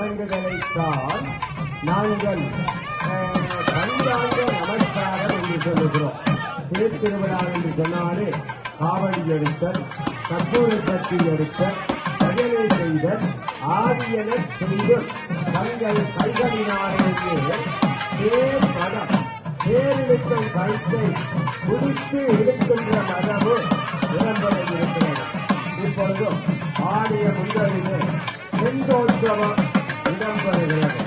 வணங்குதலைத்தான் நாங்கள் பஞ்சாங்க நமஸ்காரம் என்று சொல்லுகிறோம். தேர் திருவிழா என்று சொன்னாலே காவடி எடுத்தல், கற்பூர கட்டி எடுத்தல், பஜனை செய்தல் ஆகியன செய்து தங்கள் கைகளினாலேயே தேர் மதம் தேரிழுக்கும் கருத்தை குதித்து இழுக்கின்ற மதமும் இடம்பெற இருக்கிறது. இப்பொழுது ஆடிய முதலிலே செந்தோற்சவம் இடம்பெறுகிறது.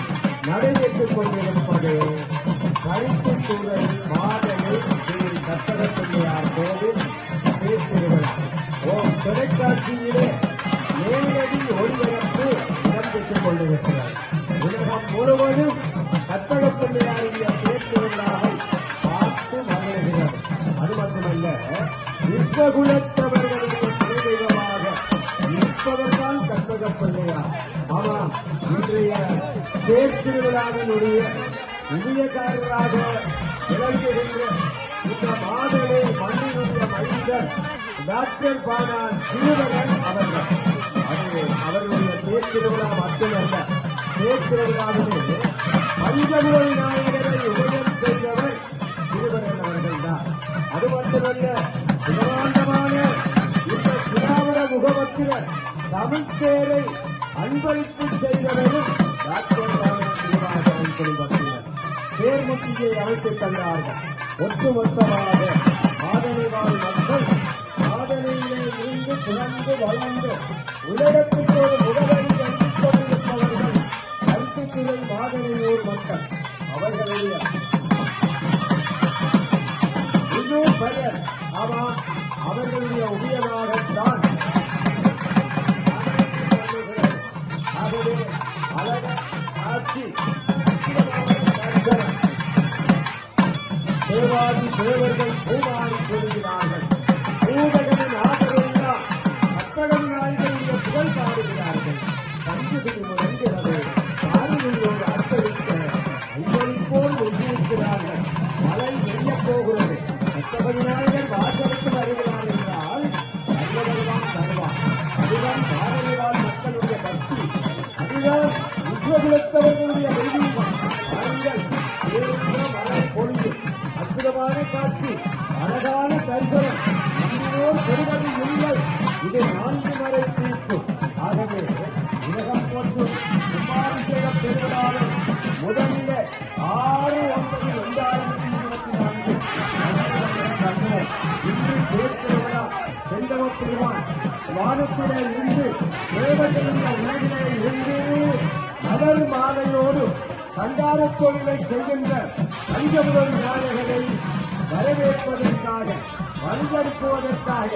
நடைபெற்றுக் கொண்டிருப்பது கருத்து சூழல் மாதனை ஸ்ரீ கற்பகப்பிள்ளையார் கோவில் தேர் திருவிழா. தொலைக்காட்சியிலே நேரடி ஒளிபரப்பு இடம்பெற்றுக் கொண்டிருக்கிறது. உலகம் முழுவதும் கற்பகப்பிள்ளையாருடைய தேர் திருவிழாவை பார்த்து மகிழ்கிறது. அது மட்டுமல்ல, விஸ்வகுலத்தவர்களுடைய தெய்வமாக நிற்பவர்தான் கற்பகப்பிள்ளையார். ஆமாம், இன்றைய தேர் திருவிழாவினுடைய உதயக்காரராக விளங்குகின்ற இந்த மாதவே மண்ணினுடைய மைந்தர் டாக்டர் பானான் சிறுவரன் அவர்கள். அவர்களுடைய தேர் திருவிழா மட்டுமல்ல, தேர் திருவிழாவிலே பஞ்சமொழி நாயகரை உதயம் செய்தவர் சிறுவரன் அவர்கள் தான். அது மட்டுமல்ல, பிரமாண்டமான இந்த திராவிட முகமத்தினர் தமிழ்ச்சேரை அன்பளிப்பு செய்தவரும் டாக்டர் பானான் சீனிவாசன் குடும்பத்தினர் தேர்முத்தியை அமைத்துத் தந்தார்கள். ஒட்டுமொத்தமாக மாதனை வாழ் மக்கள் மாதனையிலே இருந்து பிறந்து வளர்ந்து உலகத்துக்கு ஒரு முதலடி கண்டிக் கொண்டிருப்பவர்கள் கருத்துத்துறை மாதனையூர் மக்கள். அவர்களுடைய இன்னும் பெயர் அவர்களுடைய உபயமாகத்தான் ஆகவே அழக ஆட்சி தேவாதி தேவர்கள் பூமாறி சொல்கிறார்கள். பூதகனின் ஆதரவில்லா கற்பக விநாயகருடைய புகழ் பாடுகிறார்கள். பஞ்சுபதி முழங்கிறது. காரிலுள்ளோர் அர்ப்பணிக்க ஐவரைப்போல் ஒன்றிருக்கிறார்கள். மழை பெய்யப் போகிறது. கற்பக விநாயகர் வாசலுக்கு வருகிறார் என்றால் சர்வதர்வான் தருவார். அதுதான் பாரதியால் மக்களுடைய பக்தி. அதுதான் விஸ்வகுலத்தவர்களுடைய தெய்வீகம். மழை பொழியும் அற்புதமான காட்சி, அழகான தரிசனம், நம்மோர் பெறுவது இல்லை. இது 4 வரை தீர்க்கும். ஆகவே உலகம் போற்றும் கும்பாபிஷேக பெருவிழாவை முதலில் 6/9/2024 இன்று தேர் திருவிழா செந்தவ பெருமான் வானத்திலே இருந்து தேவர்களுடைய உலகிலே இருந்து நகர் மாலையோடு சண்டார தொழிலை செய்கின்ற பஞ்சமுதல் விநாயகரை வரவேற்பதற்காக வழிபடுத்துவதற்காக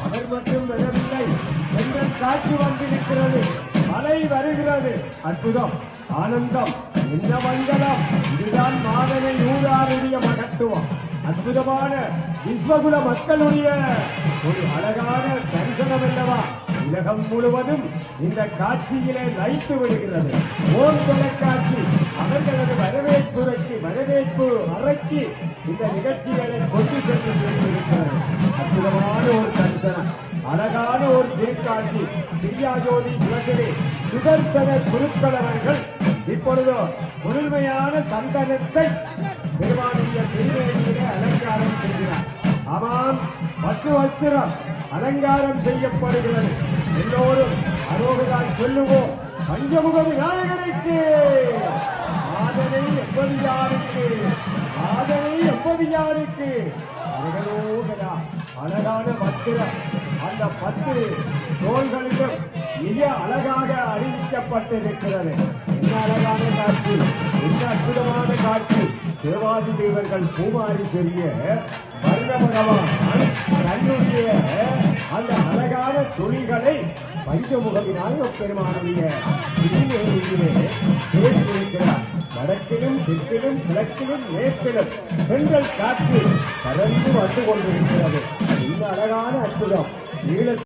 அவர் மட்டும் வரவில்லை. எங்கள் காட்சி வந்திருக்கிறது. மழை வருகிறது. அற்புதம், ஆனந்தம், என்ன மங்களம்! இதுதான் மாதனை ஊராருடைய மகத்துவம். அற்புதமான விஸ்வகுல மக்களுடைய ஒரு அழகான தரிசனம் அல்லவா? உலகம் முழுவதும் இந்த காட்சியிலே லைத்து விடுகிறது. ஓர் தொலைக்காட்சி அவர்களது வரவேற்பு அறைக்கு இந்த நிகழ்ச்சிகளை கொண்டு சென்று சென்றிருக்கிறது. அற்புதமான ஒரு தரிசனம், அழகான ஒரு தேர்காட்சி. திவ்யாஜோதி சிவகிரி சுதர்சன குருக்களவர்கள் இப்பொழுது முழுமையான சந்தனத்தை பெருமானுடைய திருவேணியிலே அலங்காரம் செய்கிறார். ஆமாம், 10 வஸ்திரம் அலங்காரம் செய்யப்படுகிறது. எல்லோரும் அரோகரால் சொல்லுவோம், பஞ்சமுக விநாயகருக்கு ஆதனை எப்பது யாருக்கு, ஆதனை எப்பது யாருக்கு. அழகரோகரா அழகான பத்திரம். அந்த 10 தோள்களிலும் மிக அழகாக அறிவிக்கப்பட்டிருக்கிறது. என்ன அழகான காட்சி, என்ன அற்புதமான காட்சி! தேவாதி தேவர்கள் பூமாரி பெரிய வர்ண பகவான் தன்னுடைய அந்த அழகான துளிகளை பஞ்சமுக விநாயகப் பெருமானுடைய பேசியிருக்கிறார். வடக்கிலும் தெற்கிலும் கிழக்கிலும் மேற்கிலும் பெண்கள் காற்று பறந்து வந்து கொண்டிருக்கிறது. இந்த அழகான அற்புதம்